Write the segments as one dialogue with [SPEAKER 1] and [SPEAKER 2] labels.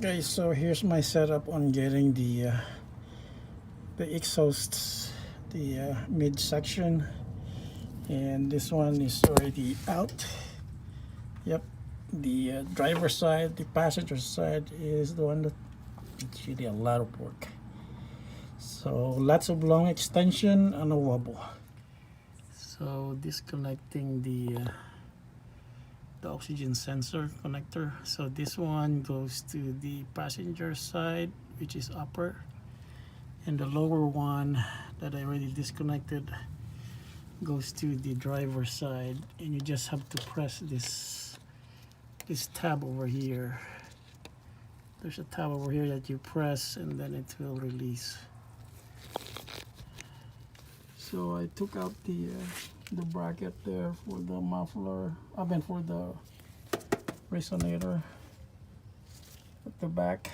[SPEAKER 1] guys, so here's my setup on getting the exhausts, the midsection, and this one is already out. Yep, the driver side, the passenger side is the one that it's really a lot of work. So lots of long extension and a wobble. So disconnecting the oxygen sensor connector. So this one goes to the passenger side, which is upper, and the lower one that I already disconnected goes to the driver side, and you just have to press this tab over here. There's a tab over here that you press and then it will release. So I took out the bracket there for the muffler, I mean for the resonator at the back,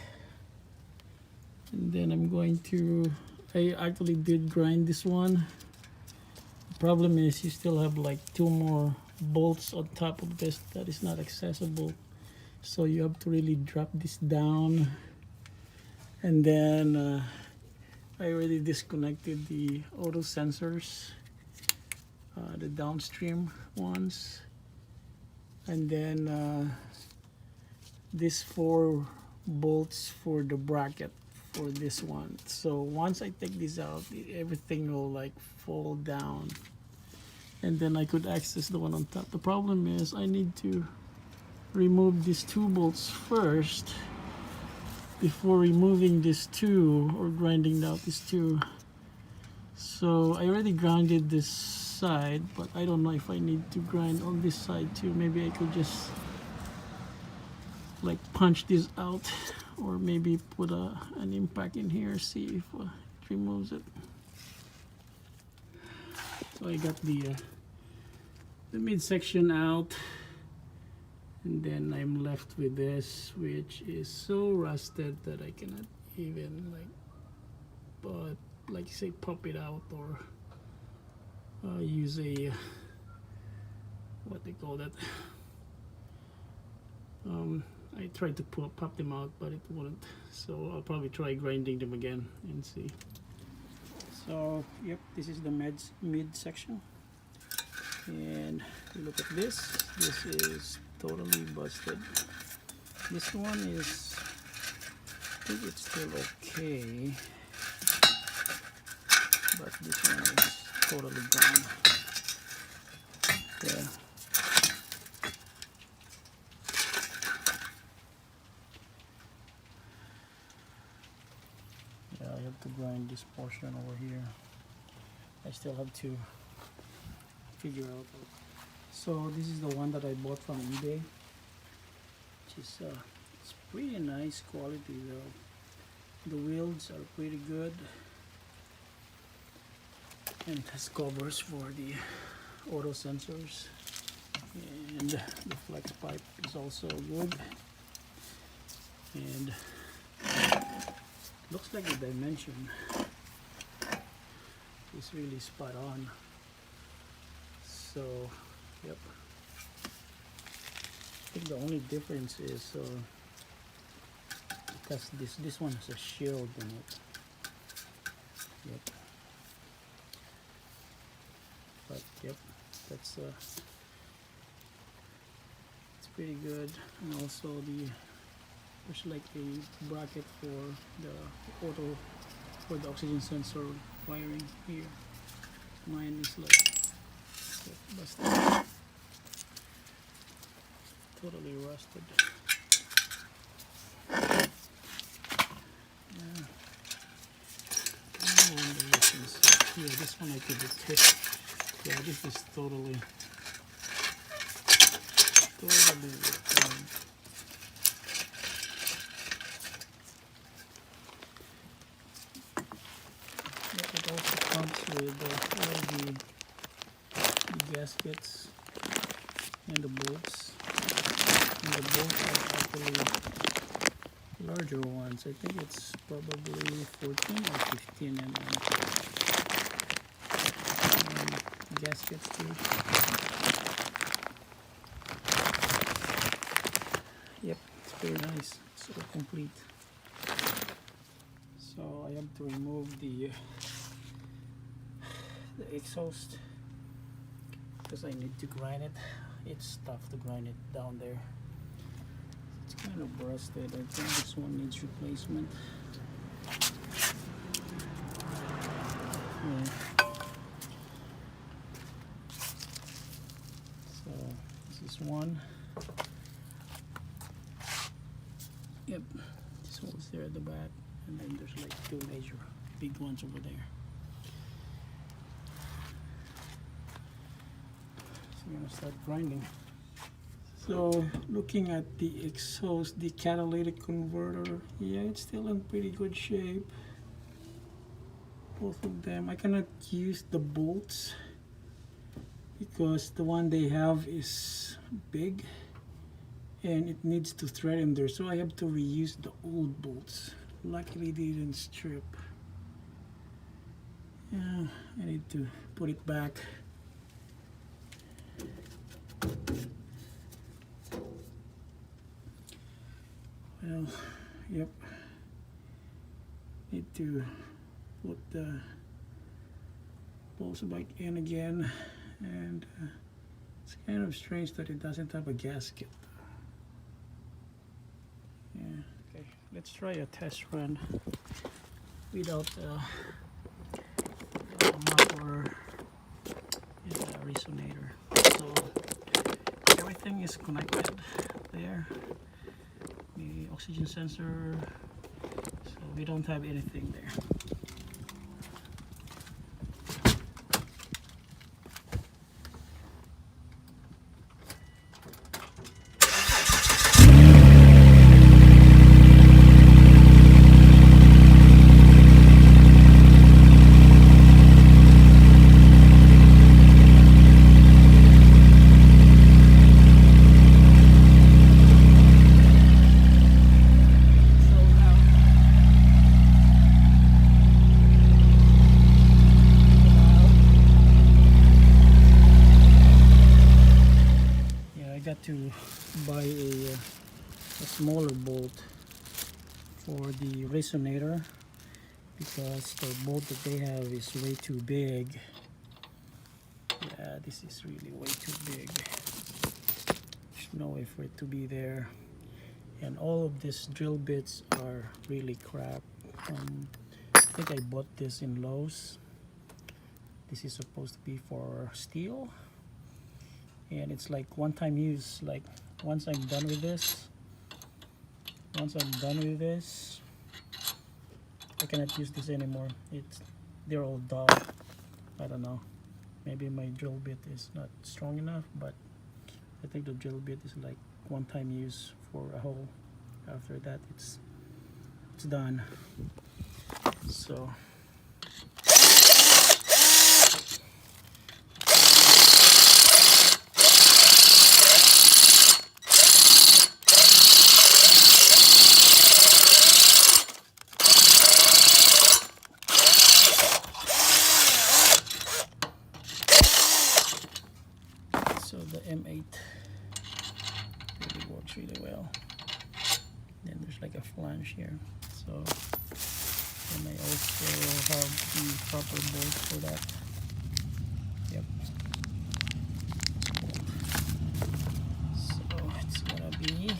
[SPEAKER 1] and then I'm going to, I actually did grind this one. The problem is you still have like 2 more bolts on top of this that is not accessible, so you have to really drop this down. And then I already disconnected the auto sensors, the downstream ones, and then these 4 bolts for the bracket for this one. So once I take this out, everything will like fall down, and then I could access the one on top. The problem is I need to remove these 2 bolts first before removing these 2 or grinding out these 2. So I already grinded this side, but I don't know if I need to grind on this side too. Maybe I could just like punch this out, or maybe put an impact in here, see if it removes it. So I got the midsection out, and then I'm left with this, which is so rusted that I cannot even like say pop it out, or use a what they call that. I tried to pop them out, but it wouldn't. So I'll probably try grinding them again and see. So yep, this is the midsection, and look at this. This is totally busted. This one is, I think it's still okay, but this one is totally gone. Yeah. Yeah, I have to grind this portion over here. I still have to figure out. So this is the one that I bought from eBay, which is it's pretty nice quality though. The welds are pretty good, and it has covers for the auto sensors, and the flex pipe is also good, and looks like the dimension is really spot on. So yep, I think the only difference is because this one has a shield in it. Yep. But yep, that's it's pretty good. And also there's like a bracket for the oxygen sensor wiring here. Mine is like busted, totally rusted. Yeah. Yeah, this one I could detect. Yeah, this is totally yeah, it also comes with all the gaskets and the bolts. And the bolts are actually larger ones. I think it's probably 14 or 15 gaskets too. Yep, it's very nice. So complete. So I have to remove the exhaust because I need to grind it. It's tough to grind it down there. It's kind of rusted. I think this one needs replacement. Yeah. So this is one. Yep, this one's there at the back, and then there's like two major big ones over there. So I'm gonna start grinding. So looking at the exhaust, the catalytic converter, yeah, it's still in pretty good shape. Both of them. I cannot use the bolts because the one they have is big and it needs to thread in there, so I have to reuse the old bolts. Luckily they didn't strip. Yeah, I need to put it back. Well, yep, need to put the bolts back in again, and it's kind of strange that it doesn't have a gasket. Yeah, okay, let's try a test run without muffler and a resonator. So everything is connected there. The oxygen sensor, so we don't have anything there. To buy a smaller bolt for the resonator because the bolt that they have is way too big. Yeah, this is really way too big. There's no way for it to be there, and all of these drill bits are really crap. I think I bought this in Lowe's. This is supposed to be for steel, and it's like one-time use. Like once I'm done with this, I cannot use this anymore. They're all dull. I don't know, maybe my drill bit is not strong enough, but I think the drill bit is like one-time use for a hole. After that it's done. So the M8 really works really well. Then there's like a flange here, so and I also have the proper bolt for that. Yep. So it's gonna be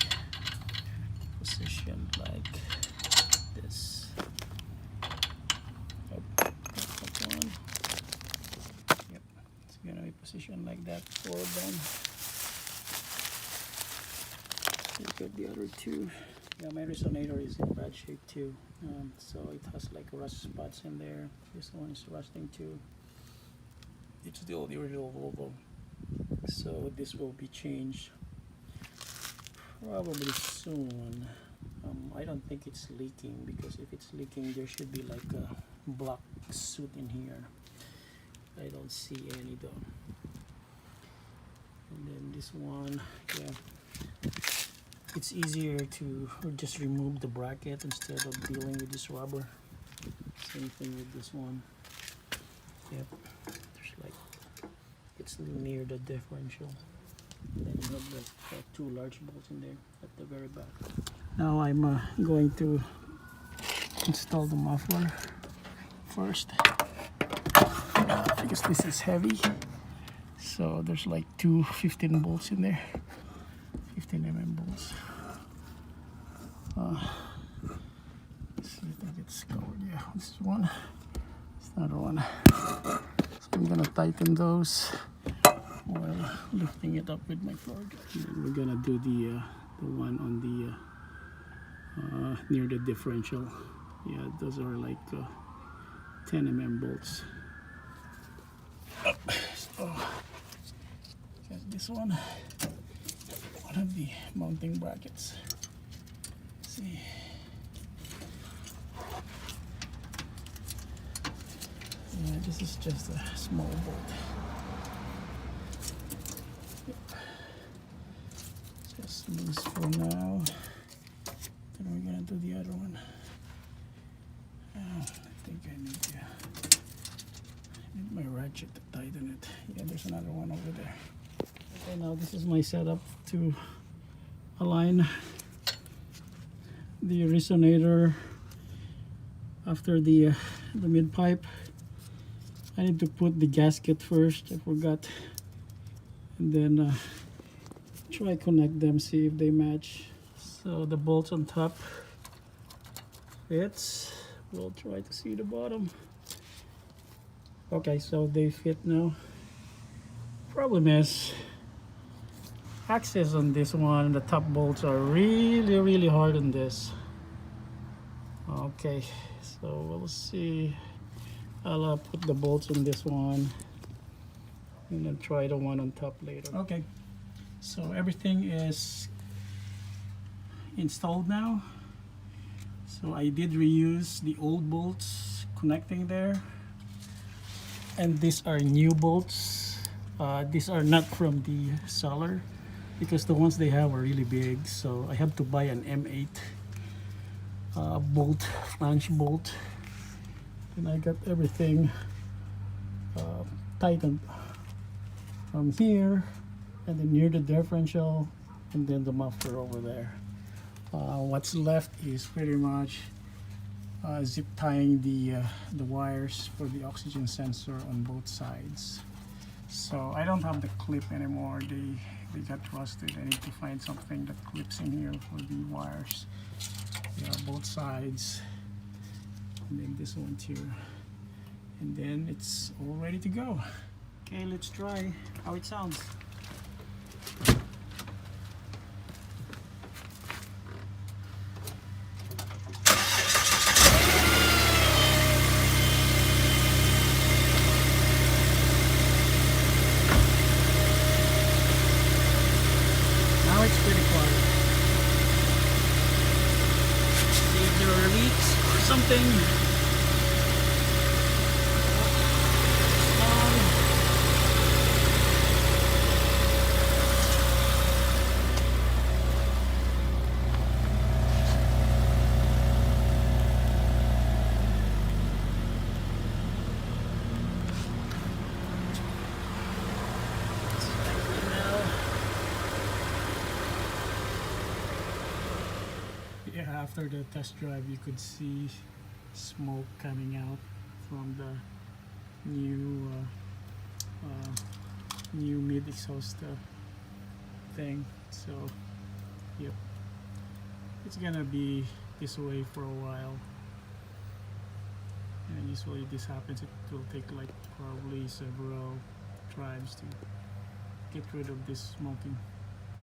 [SPEAKER 1] positioned like this. Oh, that's that one. Yep, it's gonna be positioned like that for them. Look at the other two. Yeah, my resonator is in bad shape too. So it has like rust spots in there. This one is rusting too. It's still the original Volvo. So this will be changed probably soon. I don't think it's leaking, because if it's leaking there should be like a black soot in here. I don't see any though. And then this one, yeah, it's easier to just remove the bracket instead of dealing with this rubber. Same thing with this one. Yep, there's like, it's near the differential. And then you have like two large bolts in there at the very back. Now I'm going to install the muffler first, because this is heavy. So there's like two 15 bolts in there, 15 bolts. Let's see, I think it's covered. Yeah, this is one. It's another one. So I'm gonna tighten those while lifting it up with my fork. And we're gonna do the one on the near the differential. Yeah, those are like 10 bolts. So got this one of the mounting brackets. Let's see. Yeah, this is just a small bolt. Yep. Just loose for now. Then we're gonna do the other one. I think I need my ratchet to tighten it. Yeah, there's another one over there. Okay, now this is my setup to align the resonator after the mid pipe. I need to put the gasket first, I forgot, and then try connect them, see if they match. So the bolts on top fits. We'll try to see the bottom. Okay, so they fit now. Problem is, access on this one, the top bolts are really hard on this. Okay, so we'll see. I'll put the bolts on this one and then try the one on top later. Okay, so everything is installed now. So I did reuse the old bolts connecting there, and these are new bolts. These are not from the seller because the ones they have are really big, so I have to buy an M8 bolt, flange bolt. And I got everything tightened from here, and then near the differential, and then the muffler over there. What's left is pretty much zip tying the wires for the oxygen sensor on both sides. So I don't have the clip anymore. They got rusted. I need to find something that clips in here for the wires. Yeah, both sides. And then this one too, and then it's all ready to go. Okay, let's try how it sounds. Now it's pretty quiet. See if there are leaks or something. Yeah, after the test drive you could see smoke coming out from the new mid exhaust thing. So yep, it's gonna be this way for a while, and usually this happens. It will take like probably several drives to get rid of this smoking.